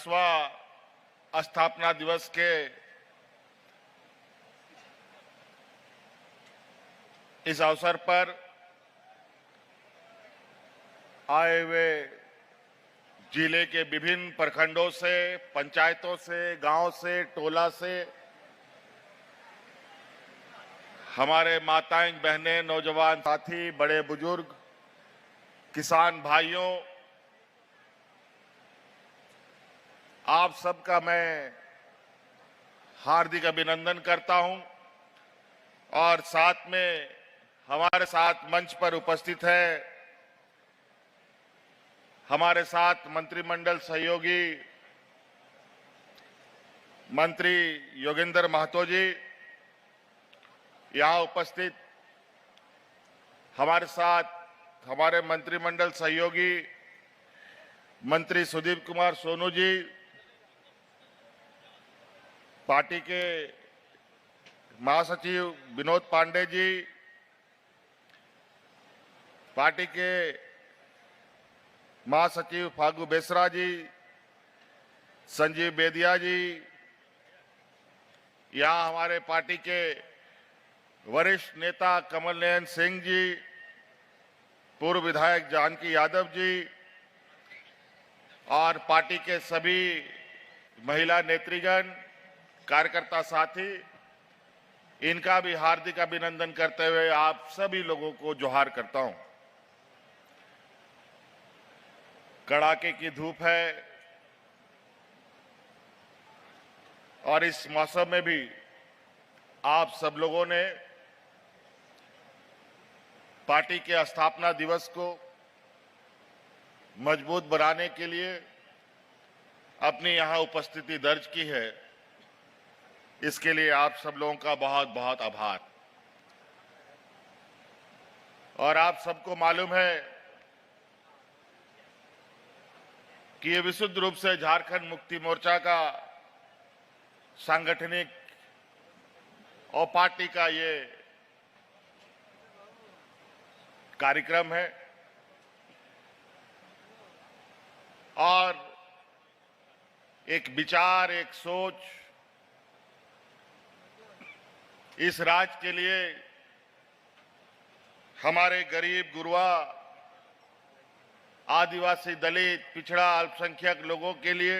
40वां स्थापना दिवस के इस अवसर पर आए हुए जिले के विभिन्न प्रखंडों से, पंचायतों से, गांव से, टोला से हमारे माताएं, बहनें, नौजवान साथी, बड़े बुजुर्ग, किसान भाइयों, आप सबका मैं हार्दिक अभिनंदन करता हूं। और साथ में हमारे साथ मंच पर उपस्थित है हमारे साथ मंत्रिमंडल सहयोगी मंत्री योगेंद्र महतो जी, यहां उपस्थित हमारे साथ हमारे मंत्रिमंडल सहयोगी मंत्री सुदीप कुमार सोनू जी, पार्टी के महासचिव विनोद पांडे जी, पार्टी के महासचिव फागू बेसरा जी, संजीव बेदिया जी, यहाँ हमारे पार्टी के वरिष्ठ नेता कमल नयन सिंह जी, पूर्व विधायक जानकी यादव जी और पार्टी के सभी महिला नेतृगण, कार्यकर्ता साथी, इनका भी हार्दिक अभिनंदन करते हुए आप सभी लोगों को जोहार करता हूं। कड़ाके की धूप है और इस मौसम में भी आप सब लोगों ने पार्टी के स्थापना दिवस को मजबूत बनाने के लिए अपनी यहां उपस्थिति दर्ज की है। इसके लिए आप सब लोगों का बहुत बहुत आभार। और आप सबको मालूम है कि ये विशुद्ध रूप से झारखंड मुक्ति मोर्चा का सांगठनिक और पार्टी का ये कार्यक्रम है और एक विचार, एक सोच इस राज्य के लिए हमारे गरीब, गुरबा, आदिवासी, दलित, पिछड़ा, अल्पसंख्यक लोगों के लिए,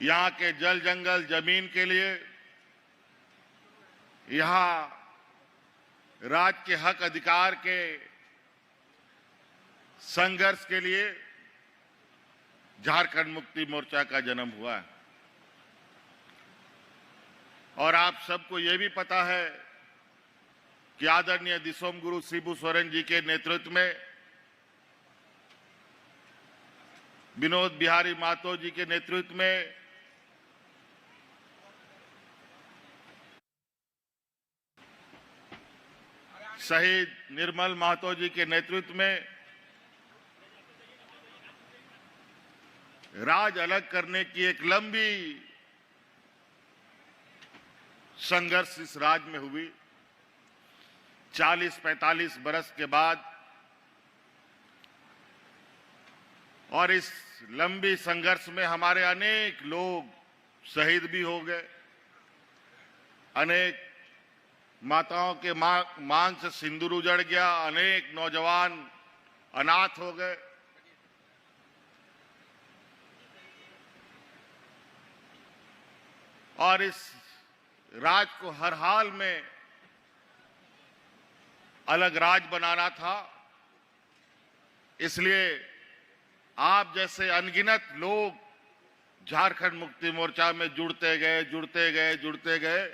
यहाँ के जल जंगल जमीन के लिए, यहाँ राज्य के हक अधिकार के संघर्ष के लिए झारखंड मुक्ति मोर्चा का जन्म हुआ है। और आप सबको ये भी पता है कि आदरणीय दिसोम गुरु शिबू सोरेन जी के नेतृत्व में, विनोद बिहारी महतो जी के नेतृत्व में शहीद निर्मल महतो जी के नेतृत्व में राज अलग करने की एक लंबी संघर्ष इस राज्य में हुई। 40-45 बरस के बाद और इस लंबी संघर्ष में हमारे अनेक लोग शहीद भी हो गए, अनेक माताओं के मांग से सिंदूर उजड़ गया, अनेक नौजवान अनाथ हो गए। और इस राज को हर हाल में अलग राज बनाना था, इसलिए आप जैसे अनगिनत लोग झारखंड मुक्ति मोर्चा में जुड़ते गए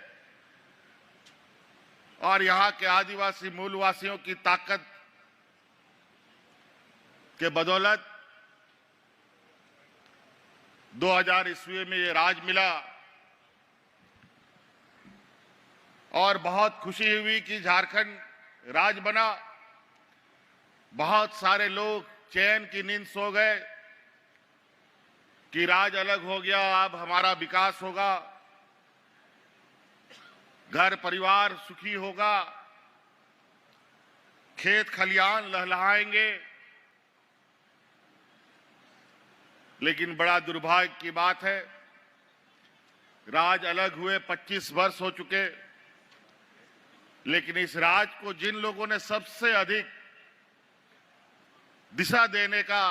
और यहाँ के आदिवासी मूलवासियों की ताकत के बदौलत 2000 ईस्वी में ये राज मिला। और बहुत खुशी हुई कि झारखंड राज बना। बहुत सारे लोग चैन की नींद सो गए कि राज अलग हो गया, अब हमारा विकास होगा, घर परिवार सुखी होगा, खेत खलियान लहलहाएंगे। लेकिन बड़ा दुर्भाग्य की बात है, राज अलग हुए 25 वर्ष हो चुके, लेकिन इस राज को जिन लोगों ने सबसे अधिक दिशा देने का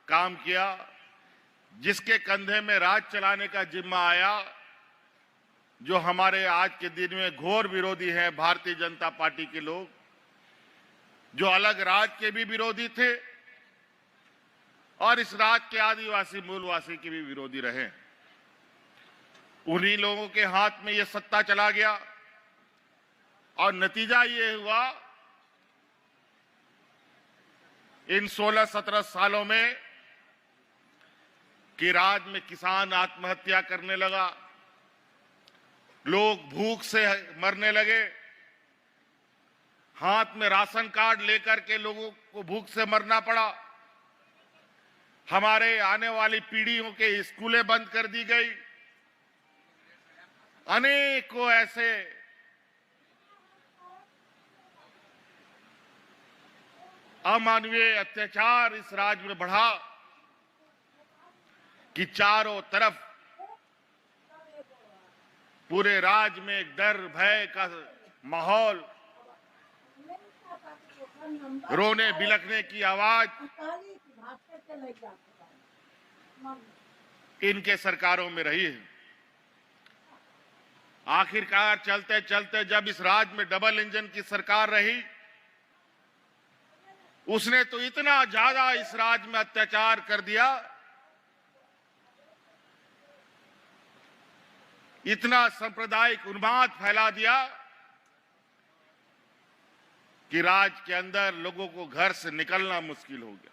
काम किया, जिसके कंधे में राज चलाने का जिम्मा आया, जो हमारे आज के दिन में घोर विरोधी हैं भारतीय जनता पार्टी के लोग, जो अलग राज के भी विरोधी थे और इस राज के आदिवासी मूलवासी के भी विरोधी रहे, उन्हीं लोगों के हाथ में ये सत्ता चला गया और नतीजा ये हुआ, इन 16-17 सालों में कि राज्य में किसान आत्महत्या करने लगा, लोग भूख से मरने लगे, हाथ में राशन कार्ड लेकर के लोगों को भूख से मरना पड़ा, हमारे आने वाली पीढ़ियों के स्कूलें बंद कर दी गई, अनेकों ऐसे अमानवीय अत्याचार इस राज्य में बढ़ा कि चारों तरफ पूरे राज्य में एक डर भय का माहौल, रोने बिलखने की आवाज इनके सरकारों में रही है। आखिरकार चलते चलते जब इस राज्य में डबल इंजन की सरकार रही, उसने तो इतना ज्यादा इस राज्य में अत्याचार कर दिया, इतना सांप्रदायिक उन्माद फैला दिया कि राज्य के अंदर लोगों को घर से निकलना मुश्किल हो गया।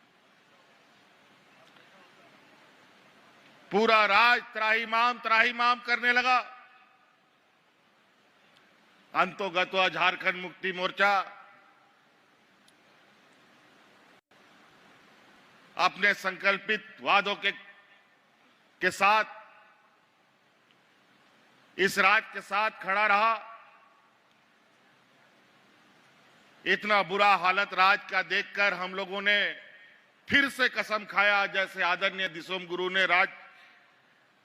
पूरा राज्य त्राहिमाम करने लगा। अंतोगत्वा झारखंड मुक्ति मोर्चा अपने संकल्पित वादों के साथ इस राज्य के साथ खड़ा रहा। इतना बुरा हालत राज्य का देखकर हम लोगों ने फिर से कसम खाया, जैसे आदरणीय दिसोम गुरु ने राज्य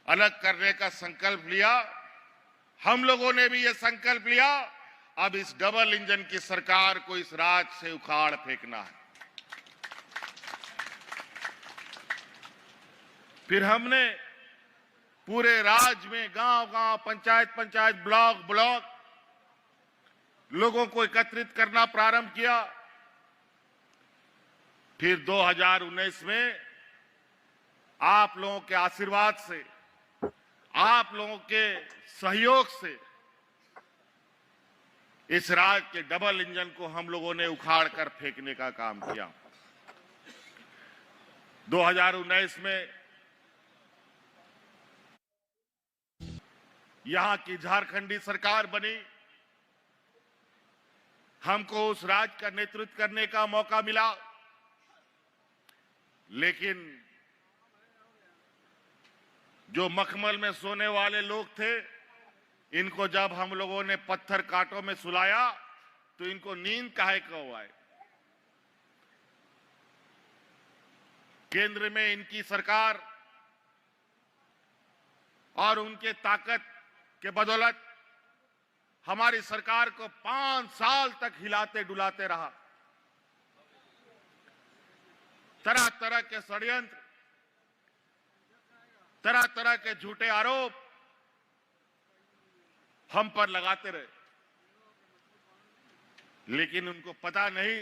अलग करने का संकल्प लिया, हम लोगों ने भी ये संकल्प लिया, अब इस डबल इंजन की सरकार को इस राज्य से उखाड़ फेंकना है। फिर हमने पूरे राज्य में गांव-गांव, पंचायत, ब्लॉक लोगों को एकत्रित करना प्रारंभ किया। फिर 2019 में आप लोगों के आशीर्वाद से, आप लोगों के सहयोग से इस राज्य के डबल इंजन को हम लोगों ने उखाड़ कर फेंकने का काम किया। 2019 में यहां की झारखंडी सरकार बनी, हमको उस राज्य का नेतृत्व करने का मौका मिला, लेकिन जो मखमल में सोने वाले लोग थे, इनको जब हम लोगों ने पत्थर कांटों में सुलाया तो इनको नींद काहे को आए। केंद्र में इनकी सरकार और उनके ताकत के बदौलत हमारी सरकार को 5 साल तक हिलाते डुलाते रहा। तरह तरह के षड्यंत्र, तरह तरह के झूठे आरोप हम पर लगाते रहे, लेकिन उनको पता नहीं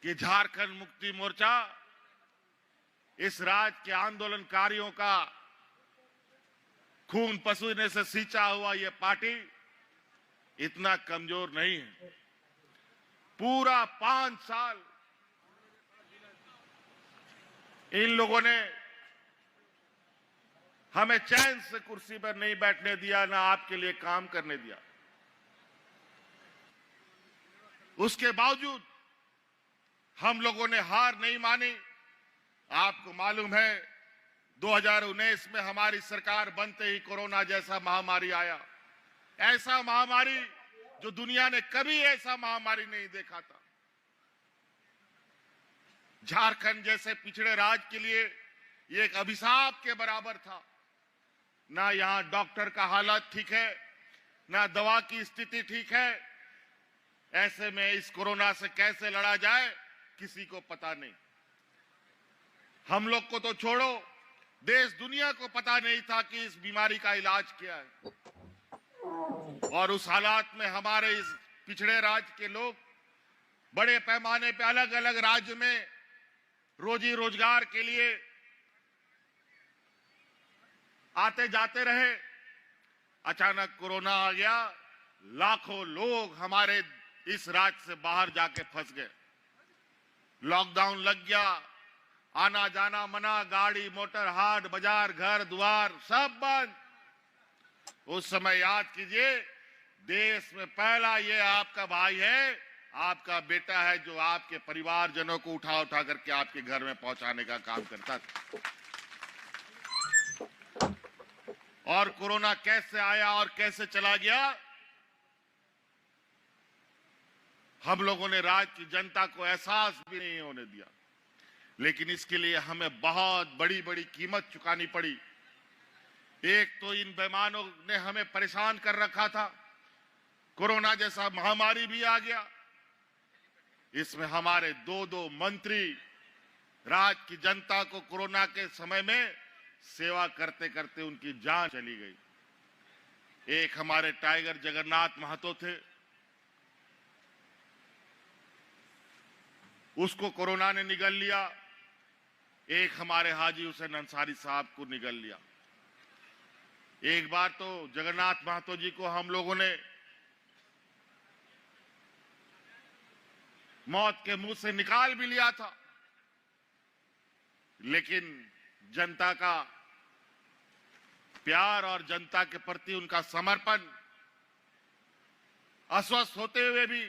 कि झारखंड मुक्ति मोर्चा इस राज्य के आंदोलनकारियों का खून पसीने से सींचा हुआ ये पार्टी इतना कमजोर नहीं है। पूरा 5 साल इन लोगों ने हमें चैन से कुर्सी पर नहीं बैठने दिया, ना आपके लिए काम करने दिया। उसके बावजूद हम लोगों ने हार नहीं मानी। आपको मालूम है 2019 में हमारी सरकार बनते ही कोरोना जैसा महामारी आया, ऐसा महामारी जो दुनिया ने कभी ऐसा महामारी नहीं देखा था। झारखंड जैसे पिछड़े राज्य के लिए ये एक अभिशाप के बराबर था। ना यहां डॉक्टर का हालत ठीक है, ना दवा की स्थिति ठीक है। ऐसे में इस कोरोना से कैसे लड़ा जाए किसी को पता नहीं। हम लोग को तो छोड़ो, देश दुनिया को पता नहीं था कि इस बीमारी का इलाज क्या है। और उस हालात में हमारे इस पिछड़े राज्य के लोग बड़े पैमाने पे अलग अलग राज्य में रोजी रोजगार के लिए आते जाते रहे। अचानक कोरोना आ गया, लाखों लोग हमारे इस राज्य से बाहर जाके फंस गए। लॉकडाउन लग गया, आना जाना मना, गाड़ी मोटर हाट बाजार घर द्वार सब बंद। उस समय याद कीजिए, देश में पहला ये आपका भाई है, आपका बेटा है, जो आपके परिवारजनों को उठा उठा करके आपके घर में पहुंचाने का काम करता था। और कोरोना कैसे आया और कैसे चला गया, हम लोगों ने राज्य की जनता को एहसास भी नहीं होने दिया। लेकिन इसके लिए हमें बहुत बड़ी बड़ी कीमत चुकानी पड़ी। एक तो इन बेईमानों ने हमें परेशान कर रखा था, कोरोना जैसा महामारी भी आ गया। इसमें हमारे दो मंत्री राज्य की जनता को कोरोना के समय में सेवा करते करते उनकी जान चली गई। एक हमारे टाइगर जगन्नाथ महतो थे, उसको कोरोना ने निगल लिया। एक हमारे हाजी हुसैन अंसारी साहब को निगल लिया। एक बार तो जगन्नाथ महतो जी को हम लोगों ने मौत के मुंह से निकाल भी लिया था, लेकिन जनता का प्यार और जनता के प्रति उनका समर्पण, अस्वस्थ होते हुए भी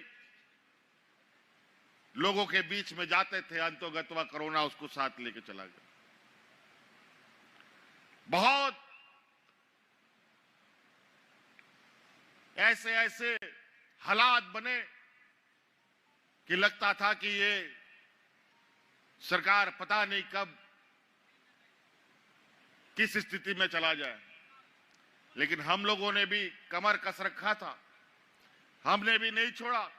लोगों के बीच में जाते थे। अंतोगत्वा कोरोना उसको साथ लेके चला गया। बहुत ऐसे ऐसे हालात बने कि लगता था कि ये सरकार पता नहीं कब किस स्थिति में चला जाए। लेकिन हम लोगों ने भी कमर कस रखा था, हमने भी नहीं छोड़ा।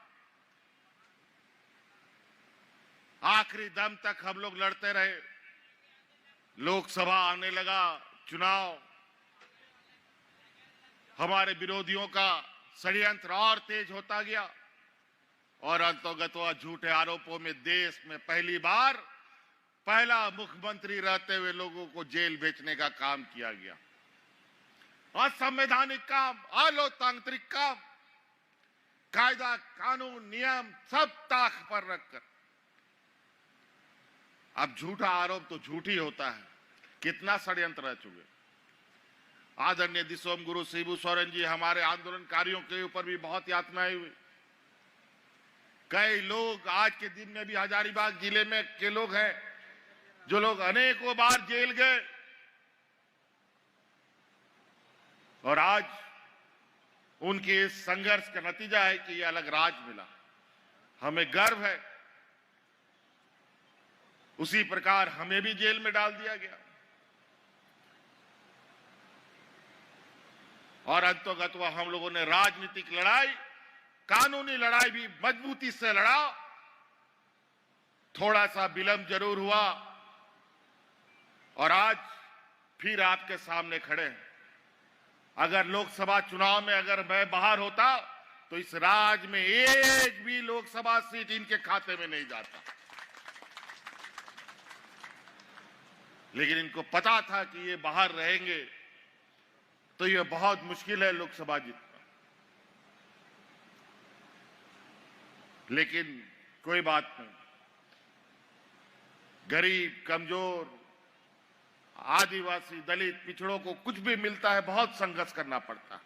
आखिरी दम तक हम लोग लड़ते रहे। लोकसभा आने लगा, चुनाव, हमारे विरोधियों का षड्यंत्र और तेज होता गया और अंतोगत्वा झूठे आरोपों में देश में पहली बार पहला मुख्यमंत्री रहते हुए लोगों को जेल भेजने का काम किया गया। असंवैधानिक काम, अलोकतांत्रिक काम, कायदा कानून नियम सब ताक पर रखकर। अब झूठा आरोप तो झूठ ही होता है, कितना षड्यंत्र रह चुके। आदरणीय दिसोम गुरु शिबू सोरेन जी, हमारे आंदोलनकारियों के ऊपर भी बहुत यातनाएं हुई। कई लोग आज के दिन में भी हजारीबाग जिले में के लोग हैं जो लोग अनेकों बार जेल गए और आज उनके इस संघर्ष का नतीजा है कि ये अलग राज मिला। हमें गर्व है। उसी प्रकार हमें भी जेल में डाल दिया गया और अंतोगत्वा हम लोगों ने राजनीतिक लड़ाई, कानूनी लड़ाई भी मजबूती से लड़ा। थोड़ा सा विलंब जरूर हुआ और आज फिर आपके सामने खड़े हैं। अगर लोकसभा चुनाव में अगर मैं बाहर होता तो इस राज्य में एक भी लोकसभा सीट इनके खाते में नहीं जाता। लेकिन इनको पता था कि ये बाहर रहेंगे तो ये बहुत मुश्किल है लोकसभा जीतना। लेकिन कोई बात नहीं, गरीब, कमजोर, आदिवासी, दलित, पिछड़ों को कुछ भी मिलता है बहुत संघर्ष करना पड़ता है।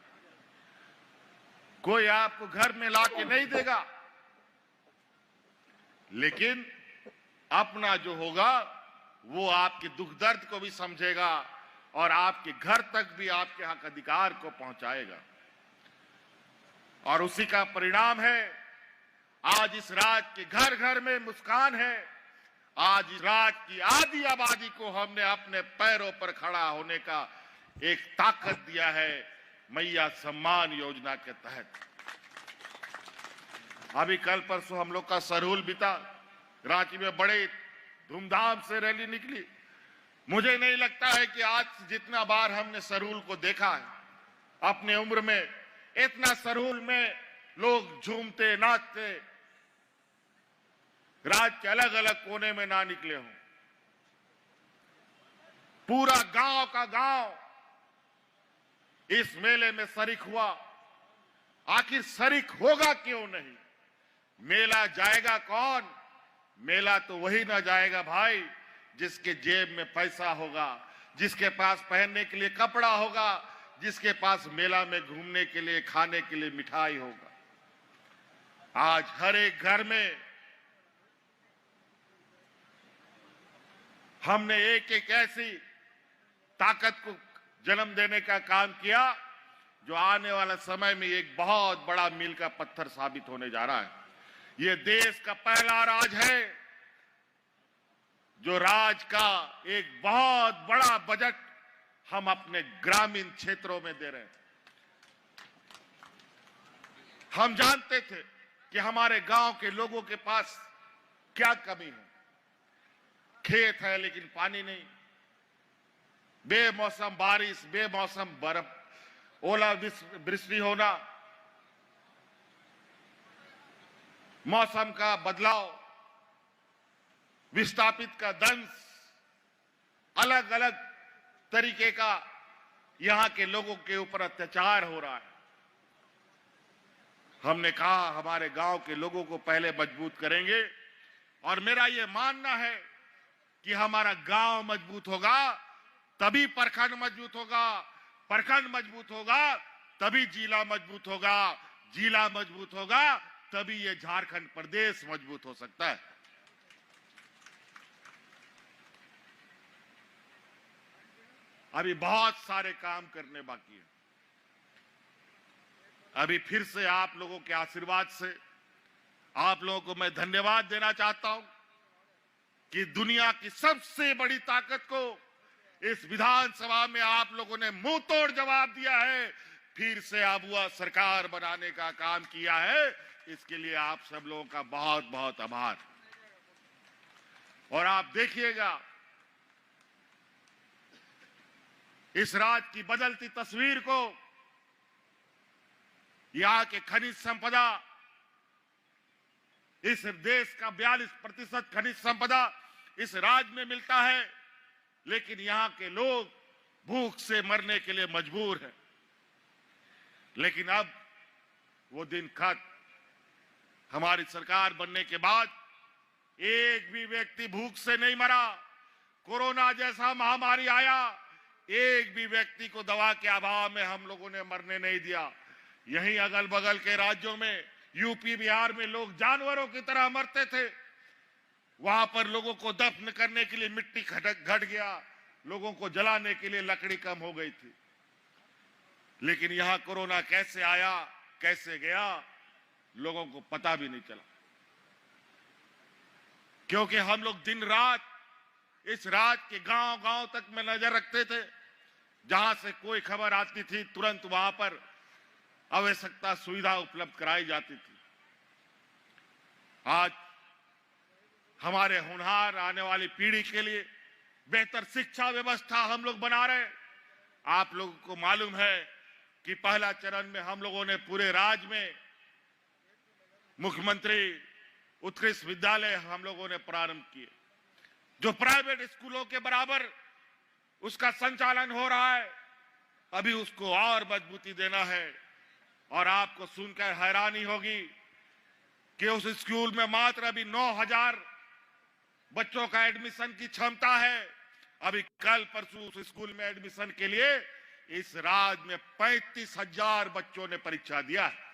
कोई आपको घर में ला के नहीं देगा, लेकिन अपना जो होगा वो आपके दुख दर्द को भी समझेगा और आपके घर तक भी आपके हक अधिकार को पहुंचाएगा। और उसी का परिणाम है आज इस राज्य के घर घर में मुस्कान है। आज इस राज्य की आधी आबादी को हमने अपने पैरों पर खड़ा होने का एक ताकत दिया है मैया सम्मान योजना के तहत। अभी कल परसों हम लोग का सरहुल बीता, रांची में बड़े धूमधाम से रैली निकली। मुझे नहीं लगता है कि आज जितना बार हमने सरहुल को देखा है अपने उम्र में, इतना सरहुल में लोग झूमते नाचते राज्य के अलग अलग कोने में ना निकले हों। पूरा गांव का गांव इस मेले में शरीक हुआ। आखिर शरीक होगा क्यों नहीं? मेला जाएगा कौन? मेला तो वही ना जाएगा भाई जिसके जेब में पैसा होगा, जिसके पास पहनने के लिए कपड़ा होगा, जिसके पास मेला में घूमने के लिए खाने के लिए मिठाई होगा। आज हर एक घर में हमने एक एक ऐसी ताकत को जन्म देने का काम किया जो आने वाला समय में एक बहुत बड़ा मील का पत्थर साबित होने जा रहा है। ये देश का पहला राज है जो राज का एक बहुत बड़ा बजट हम अपने ग्रामीण क्षेत्रों में दे रहे हैं। हम जानते थे कि हमारे गांव के लोगों के पास क्या कमी है। खेत है लेकिन पानी नहीं, बेमौसम बारिश, बेमौसम बर्फ, ओलावृष्टि होना, मौसम का बदलाव, विस्थापित का दंश, अलग अलग तरीके का यहां के लोगों के ऊपर अत्याचार हो रहा है। हमने कहा हमारे गांव के लोगों को पहले मजबूत करेंगे और मेरा यह मानना है कि हमारा गांव मजबूत होगा तभी प्रखंड मजबूत होगा, प्रखंड मजबूत होगा तभी जिला मजबूत होगा, जिला मजबूत होगा तभी ये झारखंड प्रदेश मजबूत हो सकता है। अभी बहुत सारे काम करने बाकी है। अभी फिर से आप लोगों के आशीर्वाद से आप लोगों को मैं धन्यवाद देना चाहता हूं कि दुनिया की सबसे बड़ी ताकत को इस विधानसभा में आप लोगों ने मुंह तोड़ जवाब दिया है, फिर से आबुआ सरकार बनाने का काम किया है। इसके लिए आप सब लोगों का बहुत बहुत आभार। और आप देखिएगा इस राज्य की बदलती तस्वीर को, यहां के खनिज संपदा, इस देश का 42% खनिज संपदा इस राज्य में मिलता है, लेकिन यहां के लोग भूख से मरने के लिए मजबूर हैं। लेकिन अब वो दिन खत्म। हमारी सरकार बनने के बाद एक भी व्यक्ति भूख से नहीं मरा। कोरोना जैसा महामारी आया, एक भी व्यक्ति को दवा के अभाव में हम लोगों ने मरने नहीं दिया। यहीं अगल बगल के राज्यों में, यूपी बिहार में लोग जानवरों की तरह मरते थे। वहां पर लोगों को दफन करने के लिए मिट्टी घट गया, लोगों को जलाने के लिए लकड़ी कम हो गई थी। लेकिन यहां कोरोना कैसे आया, कैसे गया, लोगों को पता भी नहीं चला, क्योंकि हम लोग दिन रात इस राज्य के गांव-गांव तक में नजर रखते थे। जहां से कोई खबर आती थी तुरंत वहां पर आवश्यकता सुविधा उपलब्ध कराई जाती थी। आज हमारे होनहार आने वाली पीढ़ी के लिए बेहतर शिक्षा व्यवस्था हम लोग बना रहे हैं। आप लोगों को मालूम है कि पहला चरण में हम लोगों ने पूरे राज्य में मुख्यमंत्री उत्कृष्ट विद्यालय हम लोगों ने प्रारंभ किए, जो प्राइवेट स्कूलों के बराबर उसका संचालन हो रहा है। अभी उसको और मजबूती देना है। और आपको सुनकर हैरानी होगी कि उस स्कूल में मात्र अभी 9,000 बच्चों का एडमिशन की क्षमता है। अभी कल परसों उस स्कूल में एडमिशन के लिए इस राज्य में 35,000 बच्चों ने परीक्षा दिया है।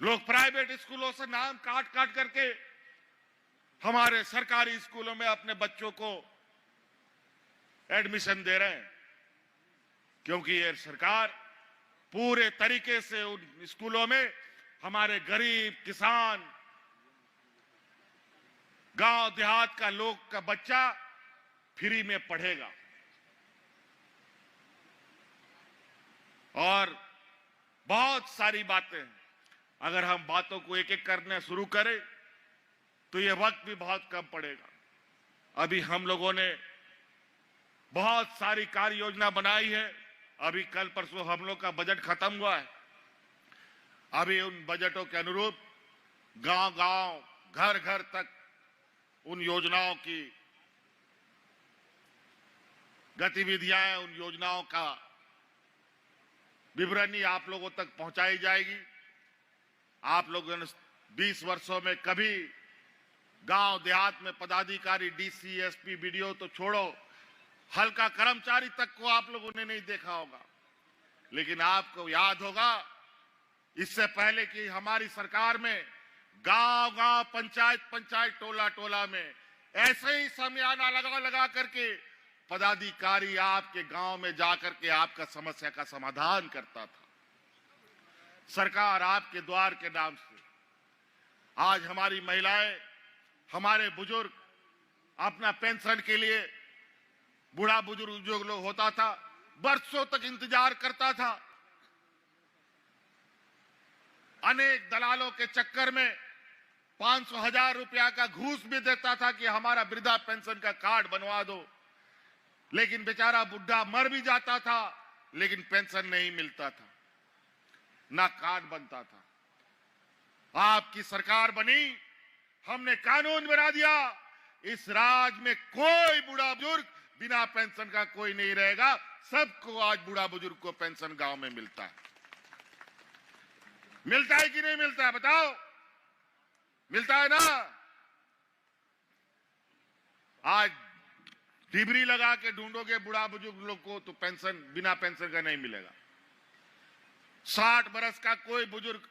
लोग प्राइवेट स्कूलों से नाम काट काट करके हमारे सरकारी स्कूलों में अपने बच्चों को एडमिशन दे रहे हैं, क्योंकि ये सरकार पूरे तरीके से उन स्कूलों में हमारे गरीब, किसान, गांव देहात का लोग का बच्चा फ्री में पढ़ेगा। और बहुत सारी बातें हैं, अगर हम बातों को एक एक करने शुरू करें तो ये वक्त भी बहुत कम पड़ेगा। अभी हम लोगों ने बहुत सारी कार्य योजना बनाई है। अभी कल परसों हम लोग का बजट खत्म हुआ है। अभी उन बजटों के अनुरूप गांव-गांव, घर-घर तक उन योजनाओं की गतिविधियां, उन योजनाओं का विवरणी आप लोगों तक पहुंचाई जाएगी। आप लोगों ने 20 वर्षों में कभी गांव देहात में पदाधिकारी, डीसी, एसपी, बीडीओ तो छोड़ो, हल्का कर्मचारी तक को आप लोगों ने नहीं देखा होगा। लेकिन आपको याद होगा, इससे पहले कि हमारी सरकार में गांव-गांव, पंचायत-पंचायत, टोला-टोला में ऐसे ही समियाना लगा करके पदाधिकारी आपके गांव में जाकर के आपका समस्या का समाधान करता था। सरकार आपके द्वार के नाम से आज हमारी महिलाएं, हमारे बुजुर्ग अपना पेंशन के लिए, बूढ़ा बुजुर्ग जो लोग होता था बरसों तक इंतजार करता था। अनेक दलालों के चक्कर में 500,000 रुपया का घूस भी देता था कि हमारा वृद्धा पेंशन का कार्ड बनवा दो। लेकिन बेचारा बुढ़ा मर भी जाता था, लेकिन पेंशन नहीं मिलता था, ना कार्ड बनता था। आपकी सरकार बनी, हमने कानून बना दिया, इस राज्य में कोई बूढ़ा बुजुर्ग बिना पेंशन का कोई नहीं रहेगा। सबको आज बूढ़ा बुजुर्ग को पेंशन गांव में मिलता है। मिलता है कि नहीं मिलता है, बताओ? मिलता है ना? आज डिबरी लगा के ढूंढोगे बूढ़ा बुजुर्ग लोग को तो पेंशन बिना पेंशन का नहीं मिलेगा। 60 बरस का कोई बुजुर्ग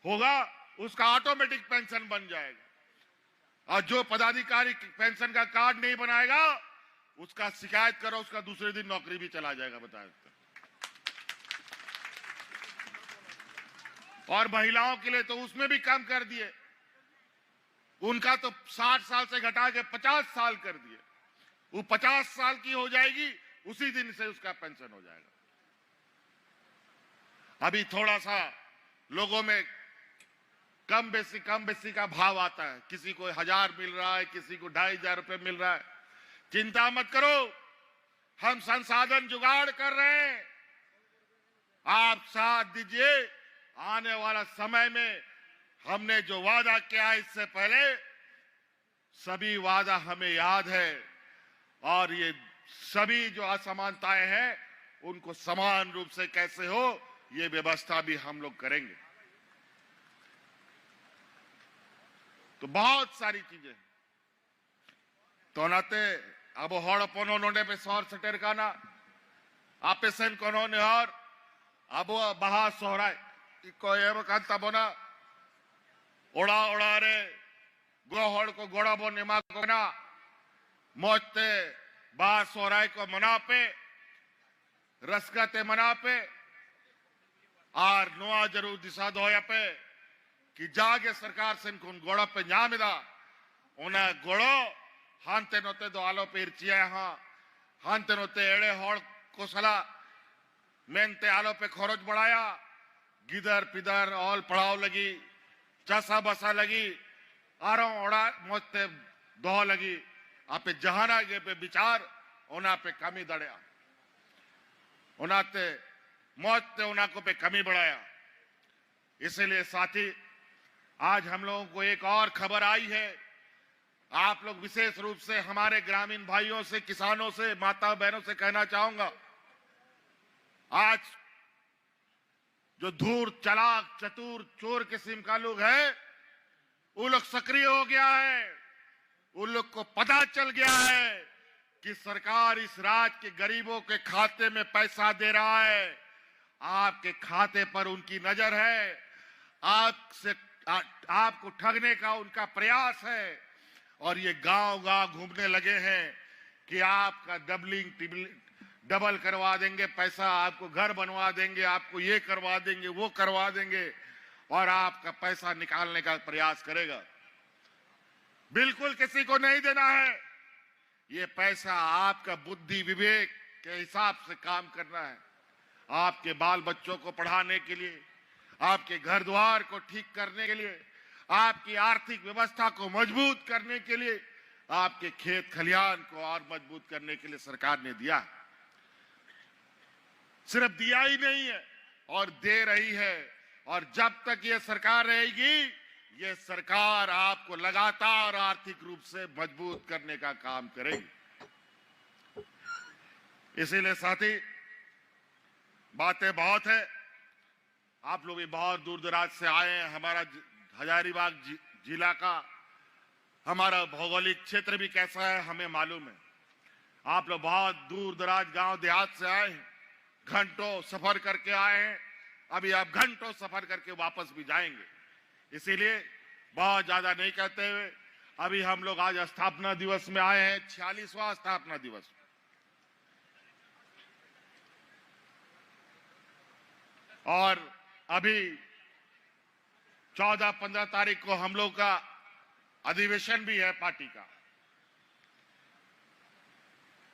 होगा, उसका ऑटोमेटिक पेंशन बन जाएगा। और जो पदाधिकारी पेंशन का कार्ड नहीं बनाएगा, उसका शिकायत करो, उसका दूसरे दिन नौकरी भी चला जाएगा, बताया। और महिलाओं के लिए तो उसमें भी कम कर दिए, उनका तो 60 साल से घटा के 50 साल कर दिए। वो 50 साल की हो जाएगी, उसी दिन से उसका पेंशन हो जाएगा। अभी थोड़ा सा लोगों में कम बेसी का भाव आता है। किसी को 1000 मिल रहा है, किसी को 2500 रुपए मिल रहा है। चिंता मत करो, हम संसाधन जुगाड़ कर रहे हैं, आप साथ दीजिए। आने वाला समय में हमने जो वादा किया है इससे पहले, सभी वादा हमें याद है। और ये सभी जो असमानताएं हैं उनको समान रूप से कैसे हो, ये व्यवस्था भी हम लोग करेंगे। तो बहुत सारी चीजें तो नाते अब हड़ पनोने पे सौर सटेर का ना आपे सेन कोनोने और अब बहा सोहराय को एम कांता बना ओड़ा ओड़ा रे गोहड़ को गोड़ा बो निमा को ना मोते बहा सोहराय को मना पे रसगते मना पे और नुआ जरूर दिशा दोया पे कि जागे सरकार से इनको गोड़ा पे न्यामिदा उन्हें गोड़ो हांते नोते दो आलो पे इर्चिया हाँ हांते नोते एड़े होड़ को सला मेंते आलो पे खरोच बढ़ाया गिदर पिदर ऑल पड़ाव लगी चसा बसा लगी आरों ओड़ा मोते दो लगी आपे जहाना गे पे विचार उना पे कमी दड़या उनाते मोते उना को पे कमी बढ़ाया। इसलिए साथी आज हम लोगों को एक और खबर आई है। आप लोग विशेष रूप से हमारे ग्रामीण भाइयों से, किसानों से, माता बहनों से कहना चाहूंगा, आज जो धूर्त, चालाक, चतुर, चोर किस्म का लोग है, वो लोग सक्रिय हो गया है। उन लोग को पता चल गया है कि सरकार इस राज्य के गरीबों के खाते में पैसा दे रहा है। आपके खाते पर उनकी नजर है, आपको ठगने का उनका प्रयास है। और ये गांव-गांव घूमने लगे हैं कि आपका डबल करवा देंगे पैसा, आपको घर बनवा देंगे, आपको ये करवा देंगे, वो करवा देंगे और आपका पैसा निकालने का प्रयास करेगा। बिल्कुल किसी को नहीं देना है। ये पैसा आपका बुद्धि विवेक के हिसाब से काम करना है। आपके बाल बच्चों को पढ़ाने के लिए, आपके घर द्वार को ठीक करने के लिए, आपकी आर्थिक व्यवस्था को मजबूत करने के लिए, आपके खेत खलिहान को और मजबूत करने के लिए सरकार ने दिया। सिर्फ दिया ही नहीं है और दे रही है। और जब तक ये सरकार रहेगी, ये सरकार आपको लगातार आर्थिक रूप से मजबूत करने का काम करेगी। इसीलिए साथी, बातें बहुत है। आप लोग भी बहुत दूर दराज से आए हैं। हमारा हजारीबाग जिला का हमारा भौगोलिक क्षेत्र भी कैसा है हमें मालूम है। आप लोग बहुत दूर दराज गांव देहात से आए हैं, घंटों सफर करके आए हैं। अभी आप घंटों सफर करके वापस भी जाएंगे। इसीलिए बहुत ज्यादा नहीं कहते हुए, अभी हम लोग आज स्थापना दिवस में आए हैं, 46वां स्थापना दिवस। और अभी 14-15 तारीख को हम लोग का अधिवेशन भी है पार्टी का।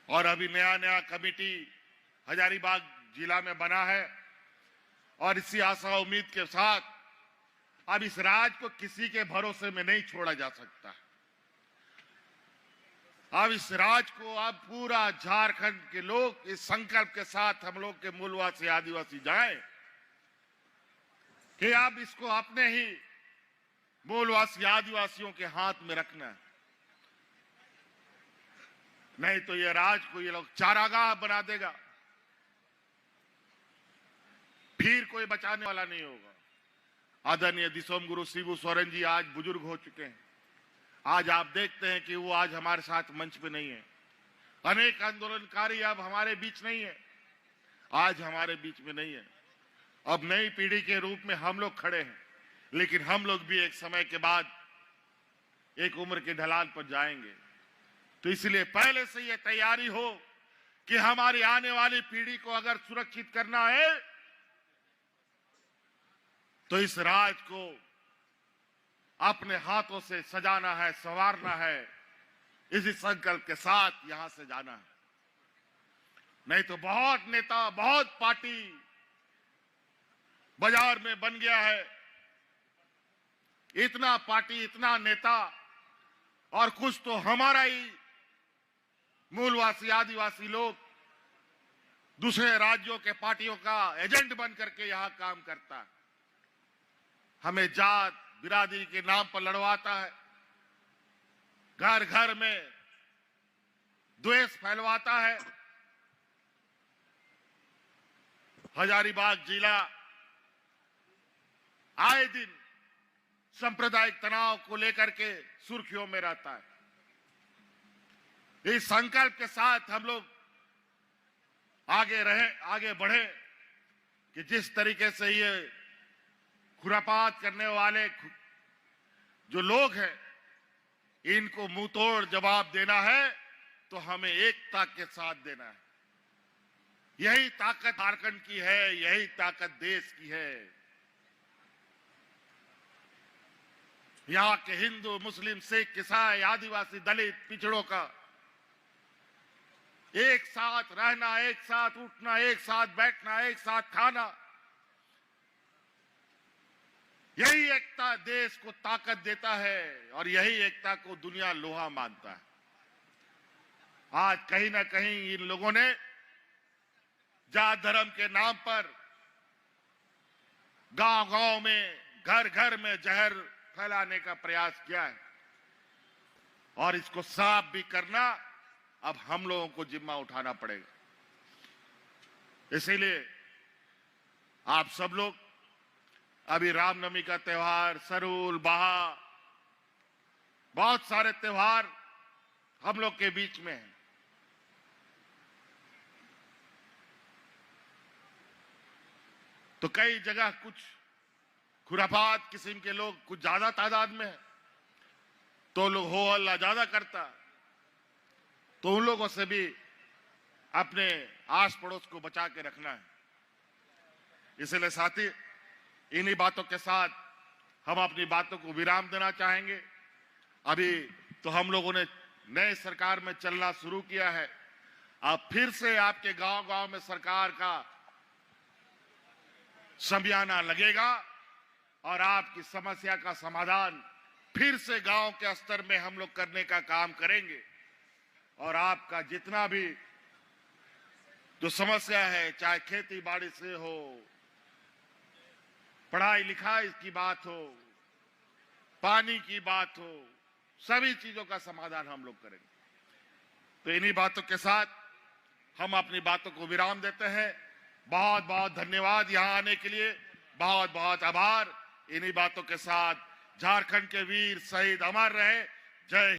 और अभी नया नया कमेटी हजारीबाग जिला में बना है। और इसी आशा उम्मीद के साथ अब इस राज को किसी के भरोसे में नहीं छोड़ा जा सकता। अब इस राज को अब पूरा झारखंड के लोग इस संकल्प के साथ, हम लोग के मूलवासी आदिवासी जाएं कि अब इसको अपने ही मूलवासी आदिवासियों के हाथ में रखना है। नहीं तो ये राज को ये लोग चारागाह बना देगा, फिर कोई बचाने वाला नहीं होगा। आदरणीय दिसोम गुरु शिबू सोरेन जी आज बुजुर्ग हो चुके हैं। आज आप देखते हैं कि वो आज हमारे साथ मंच पे नहीं है। अनेक आंदोलनकारी अब हमारे बीच नहीं है, आज हमारे बीच में नहीं है। अब नई पीढ़ी के रूप में हम लोग खड़े हैं, लेकिन हम लोग भी एक समय के बाद एक उम्र के ढलान पर जाएंगे। तो इसलिए पहले से ये तैयारी हो कि हमारी आने वाली पीढ़ी को अगर सुरक्षित करना है तो इस राज को अपने हाथों से सजाना है, संवारना है। इसी संकल्प के साथ यहां से जाना है। नहीं तो बहुत नेता, बहुत पार्टी बाजार में बन गया है। इतना पार्टी, इतना नेता, और कुछ तो हमारा ही मूलवासी आदिवासी लोग दूसरे राज्यों के पार्टियों का एजेंट बन करके यहां काम करता है। हमें जात बिरादरी के नाम पर लड़वाता है, घर घर में द्वेष फैलवाता है। हजारीबाग जिला आए दिन सांप्रदायिक तनाव को लेकर के सुर्खियों में रहता है। इस संकल्प के साथ हम लोग आगे बढ़े कि जिस तरीके से ये खुरापात करने वाले जो लोग हैं, इनको मुंह तोड़ जवाब देना है तो हमें एकता के साथ देना है। यही ताकत झारखंड की है, यही ताकत देश की है। यहाँ के हिंदू, मुस्लिम, सिख, ईसाई, आदिवासी, दलित, पिछड़ों का एक साथ रहना, एक साथ उठना, एक साथ बैठना, एक साथ खाना, यही एकता देश को ताकत देता है और यही एकता को दुनिया लोहा मानता है। आज कहीं ना कहीं इन लोगों ने जात धर्म के नाम पर गांव-गांव में, घर-घर में जहर फैलाने का प्रयास किया है। और इसको साफ भी करना अब हम लोगों को जिम्मा उठाना पड़ेगा। इसीलिए आप सब लोग, अभी रामनवमी का त्योहार, सरूल, बहा, बहुत सारे त्योहार हम लोग के बीच में हैं। तो कई जगह कुछ खुराफात किस्म के लोग कुछ ज्यादा तादाद में है, तो लोग हो हल्ला ज्यादा करता, तो उन लोगों से भी अपने आस पड़ोस को बचा के रखना है। इसलिए साथी, इन्हीं बातों के साथ हम अपनी बातों को विराम देना चाहेंगे। अभी तो हम लोगों ने नए सरकार में चलना शुरू किया है। अब फिर से आपके गांव-गांव में सरकार का शमियाना लगेगा और आपकी समस्या का समाधान फिर से गांव के स्तर में हम लोग करने का काम करेंगे। और आपका जितना भी जो समस्या है, चाहे खेती बाड़ी से हो, पढ़ाई लिखाई की बात हो, पानी की बात हो, सभी चीजों का समाधान हम लोग करेंगे। तो इन्हीं बातों के साथ हम अपनी बातों को विराम देते हैं। बहुत बहुत धन्यवाद यहां आने के लिए, बहुत बहुत आभार। इन्हीं बातों के साथ झारखंड के वीर शहीद अमर रहे। जय